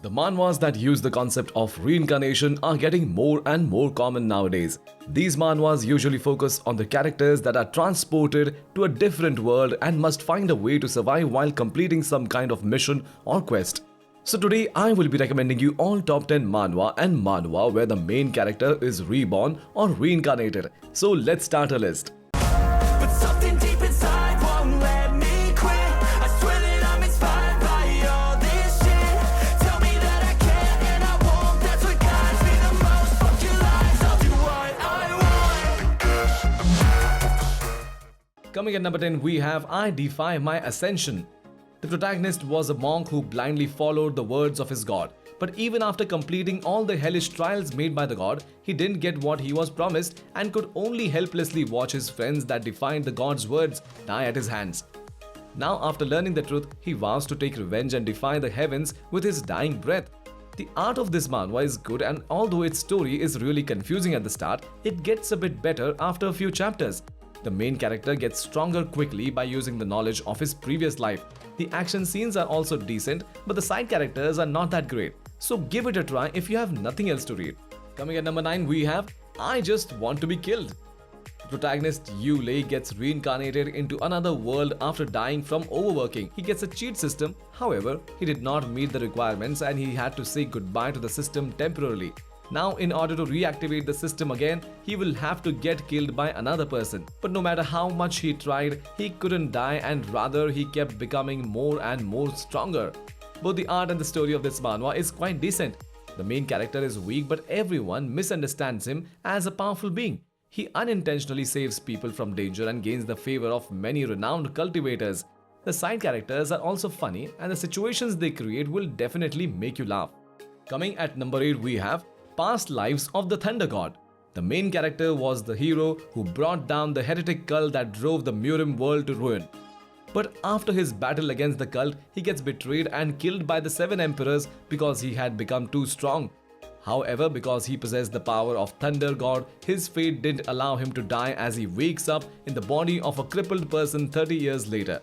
The manhwas that use the concept of reincarnation are getting more and more common nowadays. These manhwas usually focus on the characters that are transported to a different world and must find a way to survive while completing some kind of mission or quest. So today I will be recommending you all top 10 manhwa and manhwa where the main character is reborn or reincarnated. So let's start a list. But something deep inside won't let me quit. I swear that I'm inspired by all this shit. Tell me that I can and I won't. That's what guides me the most. Fuck your lies, I'll do what I want. Coming at number 10, we have I Defy My Ascension. The protagonist was a monk who blindly followed the words of his god. But even after completing all the hellish trials made by the god, he didn't get what he was promised and could only helplessly watch his friends that defied the god's words die at his hands. Now, after learning the truth, he vows to take revenge and defy the heavens with his dying breath. The art of this manhwa is good, and although its story is really confusing at the start, it gets a bit better after a few chapters. The main character gets stronger quickly by using the knowledge of his previous life. The action scenes are also decent, but the side characters are not that great. So give it a try if you have nothing else to read. Coming at number 9, we have I Just Want to Be Killed. The protagonist Yulei gets reincarnated into another world after dying from overworking. He gets a cheat system, however, he did not meet the requirements and he had to say goodbye to the system temporarily. Now, in order to reactivate the system again, he will have to get killed by another person. But no matter how much he tried, he couldn't die, and rather he kept becoming more and more stronger. Both the art and the story of this manhwa is quite decent. The main character is weak, but everyone misunderstands him as a powerful being. He unintentionally saves people from danger and gains the favor of many renowned cultivators. The side characters are also funny, and the situations they create will definitely make you laugh. Coming at number 8, we have Past Lives of the Thunder God. The main character was the hero who brought down the heretic cult that drove the Murim world to ruin. But after his battle against the cult, he gets betrayed and killed by the 7 emperors because he had become too strong. However, because he possessed the power of Thunder God, his fate didn't allow him to die as he wakes up in the body of a crippled person 30 years later.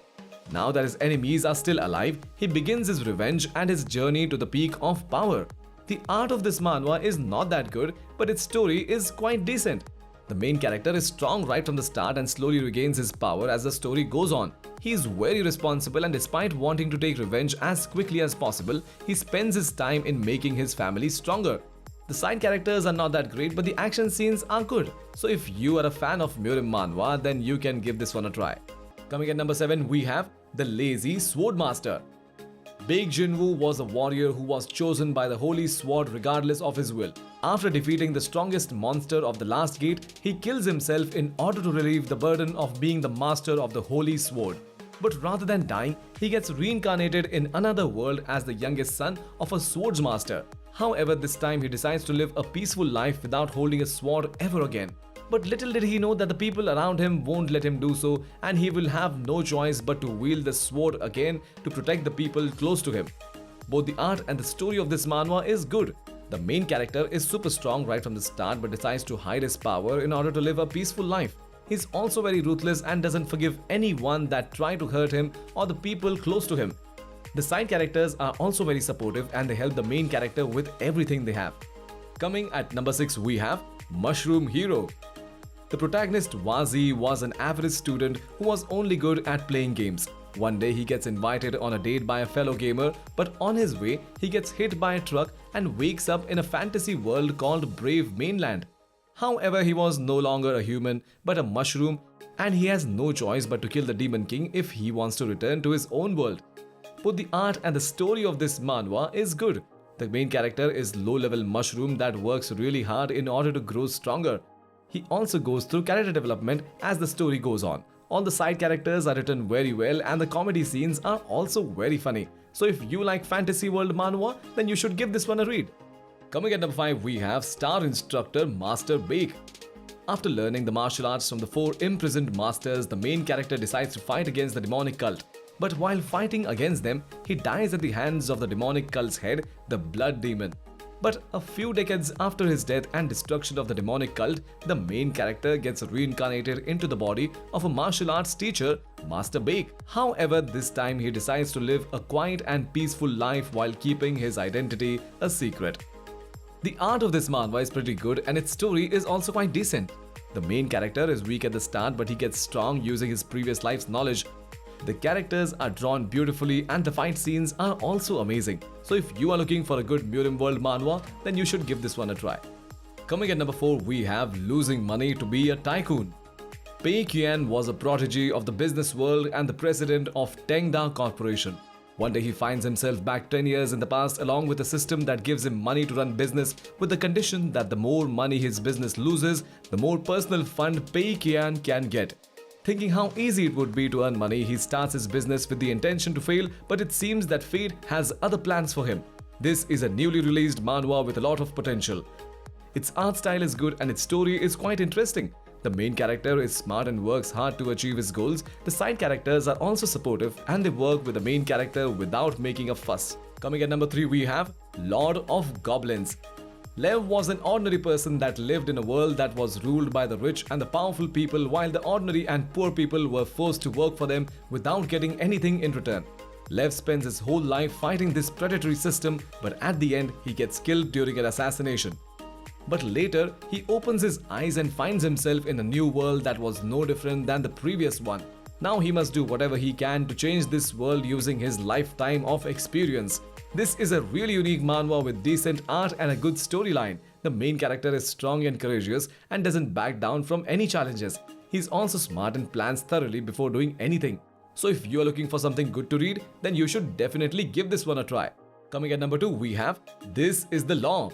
Now that his enemies are still alive, he begins his revenge and his journey to the peak of power. The art of this manhwa is not that good, but its story is quite decent. The main character is strong right from the start and slowly regains his power as the story goes on. He is very responsible, and despite wanting to take revenge as quickly as possible, he spends his time in making his family stronger. The side characters are not that great, but the action scenes are good. So if you are a fan of Murim manhwa, then you can give this one a try. Coming at number 7, we have The Lazy Swordmaster. Baek Jinwoo was a warrior who was chosen by the Holy Sword regardless of his will. After defeating the strongest monster of the last gate, he kills himself in order to relieve the burden of being the master of the Holy Sword. But rather than dying, he gets reincarnated in another world as the youngest son of a swordsmaster. However, this time he decides to live a peaceful life without holding a sword ever again. But little did he know that the people around him won't let him do so, and he will have no choice but to wield the sword again to protect the people close to him. Both the art and the story of this manhwa is good. The main character is super strong right from the start but decides to hide his power in order to live a peaceful life. He's also very ruthless and doesn't forgive anyone that try to hurt him or the people close to him. The side characters are also very supportive and they help the main character with everything they have. Coming at number 6, we have Mushroom Hero. The protagonist Wazi was an average student who was only good at playing games. One day he gets invited on a date by a fellow gamer, but on his way he gets hit by a truck and wakes up in a fantasy world called Brave Mainland. However, he was no longer a human but a mushroom, and he has no choice but to kill the Demon King if he wants to return to his own world. Both the art and the story of this manhwa is good. The main character is low-level mushroom that works really hard in order to grow stronger. He also goes through character development as the story goes on. All the side characters are written very well and the comedy scenes are also very funny. So if you like fantasy world manhwa, then you should give this one a read. Coming at number 5, we have Star Instructor Master Baek. After learning the martial arts from the 4 imprisoned masters, the main character decides to fight against the demonic cult. But while fighting against them, he dies at the hands of the demonic cult's head, the Blood Demon. But a few decades after his death and destruction of the demonic cult, the main character gets reincarnated into the body of a martial arts teacher, Master Baek. However, this time he decides to live a quiet and peaceful life while keeping his identity a secret. The art of this manhwa is pretty good and its story is also quite decent. The main character is weak at the start, but he gets strong using his previous life's knowledge. The characters are drawn beautifully and the fight scenes are also amazing. So if you are looking for a good Murim World manhwa, then you should give this one a try. Coming at number 4, we have Losing Money to Be a Tycoon. Baek was a prodigy of the business world and the president of Tengda Corporation. One day he finds himself back 10 years in the past along with a system that gives him money to run business with the condition that the more money his business loses, the more personal fund Baek can get. Thinking how easy it would be to earn money, he starts his business with the intention to fail, but it seems that fate has other plans for him. This is a newly released manhwa with a lot of potential. Its art style is good and its story is quite interesting. The main character is smart and works hard to achieve his goals. The side characters are also supportive and they work with the main character without making a fuss. Coming at number 3, we have Lord of Goblins. Lev was an ordinary person that lived in a world that was ruled by the rich and the powerful people, while the ordinary and poor people were forced to work for them without getting anything in return. Lev spends his whole life fighting this predatory system, but at the end he gets killed during an assassination. But later, he opens his eyes and finds himself in a new world that was no different than the previous one. Now he must do whatever he can to change this world using his lifetime of experience. This is a really unique manhwa with decent art and a good storyline. The main character is strong and courageous and doesn't back down from any challenges. He's also smart and plans thoroughly before doing anything. So if you are looking for something good to read, then you should definitely give this one a try. Coming at number 2, we have This is the Law.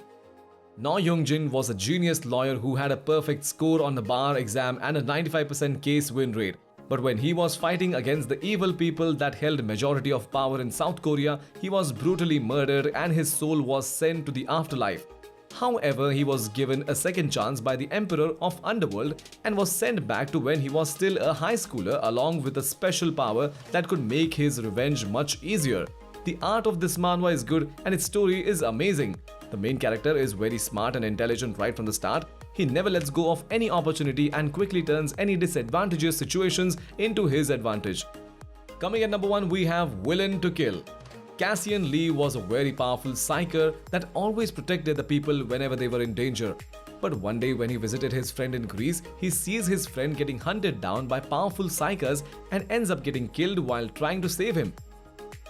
No Young-jin was a genius lawyer who had a perfect score on the bar exam and a 95% case win rate. But when he was fighting against the evil people that held majority of power in South Korea, he was brutally murdered and his soul was sent to the afterlife. However, he was given a second chance by the Emperor of Underworld and was sent back to when he was still a high schooler along with a special power that could make his revenge much easier. The art of this manhwa is good and its story is amazing. The main character is very smart and intelligent right from the start. He never lets go of any opportunity and quickly turns any disadvantageous situations into his advantage. Coming at number 1, we have Villain to Kill. Cassian Lee was a very powerful psyker that always protected the people whenever they were in danger. But one day when he visited his friend in Greece, he sees his friend getting hunted down by powerful psykers and ends up getting killed while trying to save him.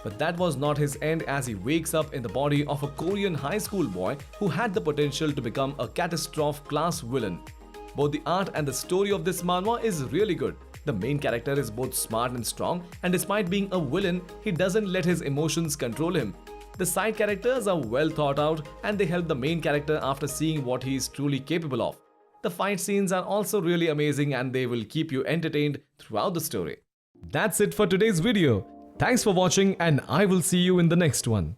But that was not his end, as he wakes up in the body of a Korean high school boy who had the potential to become a catastrophe class villain. Both the art and the story of this manhwa is really good. The main character is both smart and strong, and despite being a villain, he doesn't let his emotions control him. The side characters are well thought out and they help the main character after seeing what he is truly capable of. The fight scenes are also really amazing and they will keep you entertained throughout the story. That's it for today's video. Thanks for watching and I will see you in the next one.